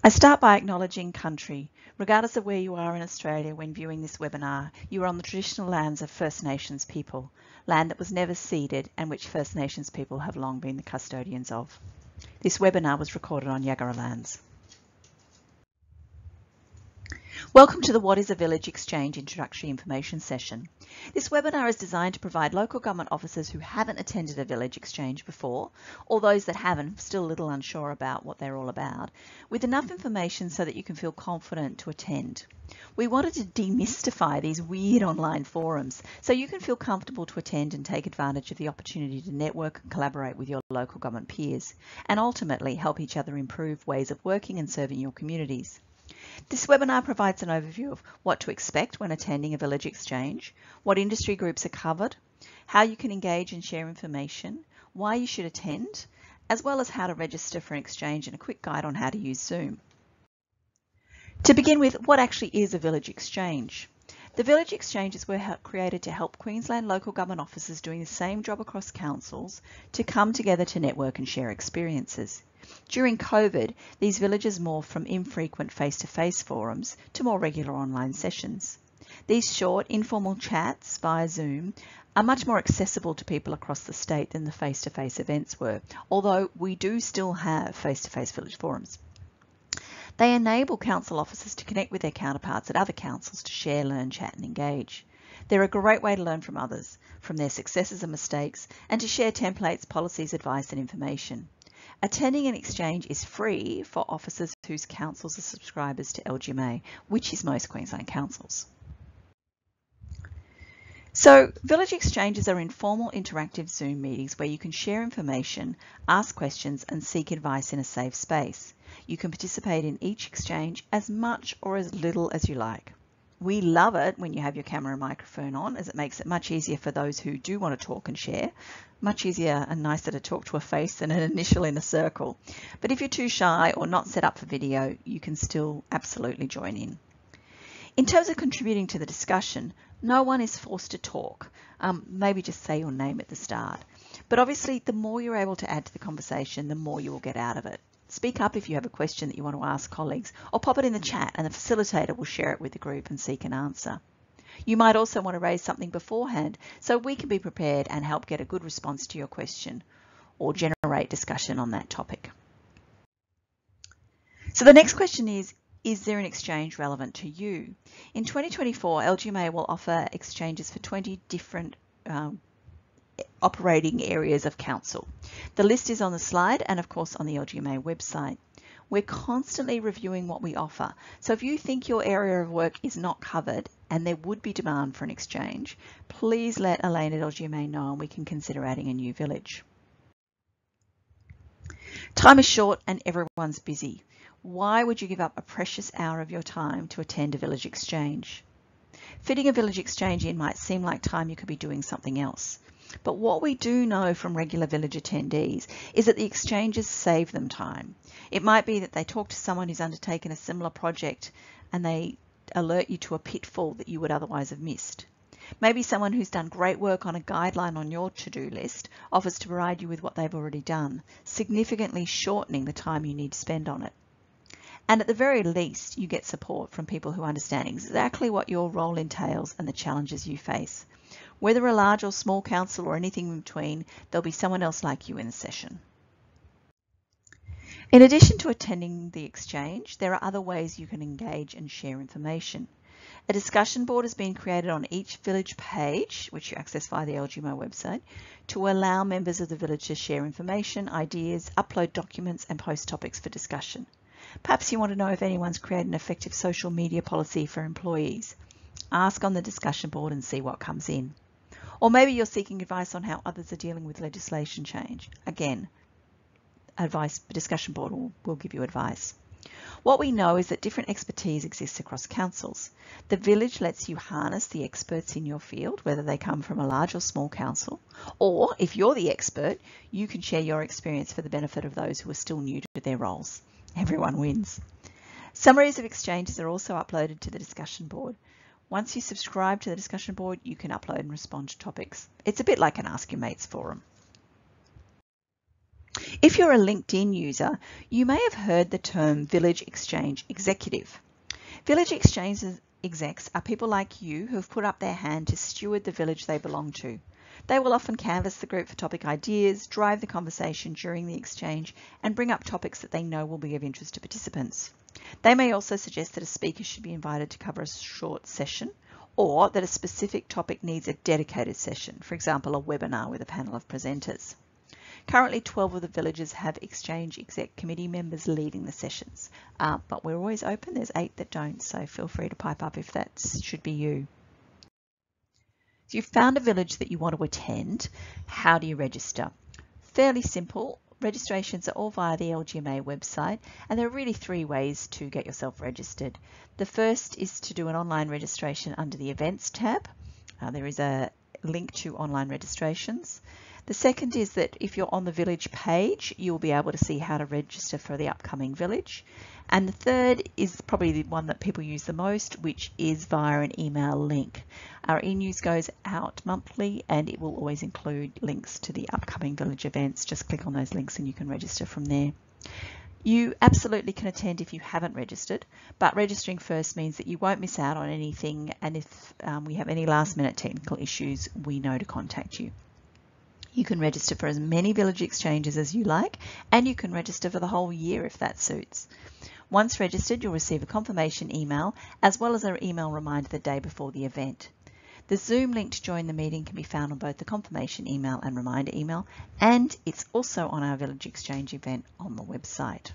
I start by acknowledging country. Regardless of where you are in Australia when viewing this webinar, you are on the traditional lands of First Nations people, land that was never ceded and which First Nations people have long been the custodians of. This webinar was recorded on Yagara lands. Welcome to the What is a Village Exchange Introductory Information session. This webinar is designed to provide local government officers who haven't attended a village exchange before, or those that haven't, still a little unsure about what they're all about, with enough information so that you can feel confident to attend. We wanted to demystify these weird online forums so you can feel comfortable to attend and take advantage of the opportunity to network and collaborate with your local government peers, and ultimately help each other improve ways of working and serving your communities. This webinar provides an overview of what to expect when attending a village exchange, what industry groups are covered, how you can engage and share information, why you should attend, as well as how to register for an exchange and a quick guide on how to use Zoom. To begin with, what actually is a village exchange? The village exchanges were created to help Queensland local government officers doing the same job across councils to come together to network and share experiences. During COVID, these villages morphed from infrequent face-to-face forums to more regular online sessions. These short, informal chats via Zoom are much more accessible to people across the state than the face-to-face events were, although we do still have face-to-face village forums. They enable council officers to connect with their counterparts at other councils to share, learn, chat and engage. They're a great way to learn from others, from their successes and mistakes, and to share templates, policies, advice and information. Attending an exchange is free for officers whose councils are subscribers to LGMA, which is most Queensland councils. So, village exchanges are informal interactive Zoom meetings where you can share information, ask questions and seek advice in a safe space. You can participate in each exchange as much or as little as you like. We love it when you have your camera and microphone on, as it makes it much easier for those who do want to talk and share. Much easier and nicer to talk to a face than an initial in a circle. But if you're too shy or not set up for video, you can still absolutely join in. In terms of contributing to the discussion, no one is forced to talk. Maybe just say your name at the start. But obviously, the more you're able to add to the conversation, the more you will get out of it. Speak up if you have a question that you want to ask colleagues, or pop it in the chat and the facilitator will share it with the group and seek an answer. You might also want to raise something beforehand so we can be prepared and help get a good response to your question or generate discussion on that topic. So the next question is there an exchange relevant to you? In 2024, LGMA will offer exchanges for 20 different operating areas of council. The list is on the slide and of course on the LGMA website. We're constantly reviewing what we offer. So if you think your area of work is not covered and there would be demand for an exchange, please let Elaine at LGMA know and we can consider adding a new village. Time is short and everyone's busy. Why would you give up a precious hour of your time to attend a village exchange? Fitting a village exchange in might seem like time you could be doing something else. But what we do know from regular village attendees is that the exchanges save them time. It might be that they talk to someone who's undertaken a similar project and they alert you to a pitfall that you would otherwise have missed. Maybe someone who's done great work on a guideline on your to-do list offers to provide you with what they've already done, significantly shortening the time you need to spend on it. And at the very least, you get support from people who understand exactly what your role entails and the challenges you face. Whether a large or small council or anything in between, there'll be someone else like you in the session. In addition to attending the exchange, there are other ways you can engage and share information. A discussion board has been created on each village page, which you access via the LGMA website, to allow members of the village to share information, ideas, upload documents and post topics for discussion. Perhaps you want to know if anyone's created an effective social media policy for employees. Ask on the discussion board and see what comes in. Or maybe you're seeking advice on how others are dealing with legislation change. Again, discussion board will give you advice. What we know is that different expertise exists across councils. The village lets you harness the experts in your field, whether they come from a large or small council, or if you're the expert, you can share your experience for the benefit of those who are still new to their roles. Everyone wins. Summaries of exchanges are also uploaded to the discussion board. Once you subscribe to the discussion board, you can upload and respond to topics. It's a bit like an Ask Your Mates forum. If you're a LinkedIn user, you may have heard the term Village Exchange Executive. Village Exchange execs are people like you who have put up their hand to steward the village they belong to. They will often canvass the group for topic ideas, drive the conversation during the exchange, and bring up topics that they know will be of interest to participants. They may also suggest that a speaker should be invited to cover a short session, or that a specific topic needs a dedicated session, for example, a webinar with a panel of presenters. Currently, 12 of the villages have Exchange Exec Committee members leading the sessions, but we're always open. There's 8 that don't, so feel free to pipe up if that should be you. So you've found a village that you want to attend. How do you register? Fairly simple. Registrations are all via the LGMA website, and there are really 3 ways to get yourself registered. The first is to do an online registration under the Events tab. There is a link to online registrations. The second is that if you're on the village page, you'll be able to see how to register for the upcoming village. And the third is probably the one that people use the most, which is via an email link. Our e-news goes out monthly and it will always include links to the upcoming village events. Just click on those links and you can register from there. You absolutely can attend if you haven't registered, but registering first means that you won't miss out on anything, and if we have any last minute technical issues, we know to contact you. You can register for as many village exchanges as you like, and you can register for the whole year if that suits. Once registered, you'll receive a confirmation email as well as an email reminder the day before the event. The Zoom link to join the meeting can be found on both the confirmation email and reminder email, and it's also on our Village Exchange event on the website.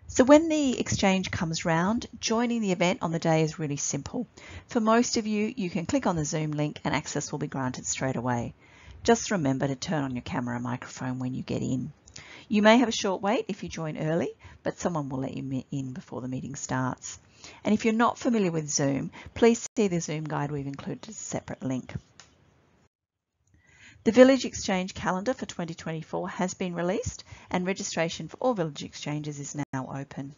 So when the exchange comes round, joining the event on the day is really simple. For most of you, you can click on the Zoom link and access will be granted straight away. Just remember to turn on your camera and microphone when you get in. You may have a short wait if you join early, but someone will let you in before the meeting starts. And if you're not familiar with Zoom, please see the Zoom guide we've included as a separate link. The Village Exchange calendar for 2024 has been released, and registration for all Village Exchanges is now open.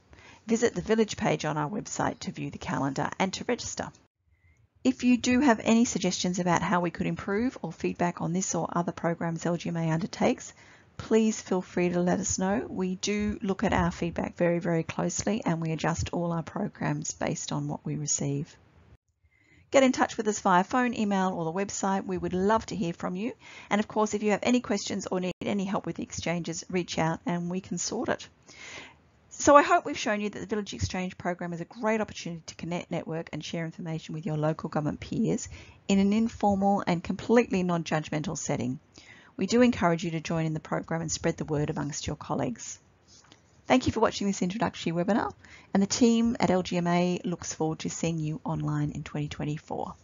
Visit the Village page on our website to view the calendar and to register. If you do have any suggestions about how we could improve or feedback on this or other programs LGMA undertakes, please feel free to let us know. We do look at our feedback very, very closely, and we adjust all our programs based on what we receive. Get in touch with us via phone, email or the website. We would love to hear from you. And of course, if you have any questions or need any help with the exchanges, reach out and we can sort it. So I hope we've shown you that the Village Exchange program is a great opportunity to connect, network and share information with your local government peers in an informal and completely non-judgmental setting. We do encourage you to join in the program and spread the word amongst your colleagues. Thank you for watching this introductory webinar, and the team at LGMA looks forward to seeing you online in 2024.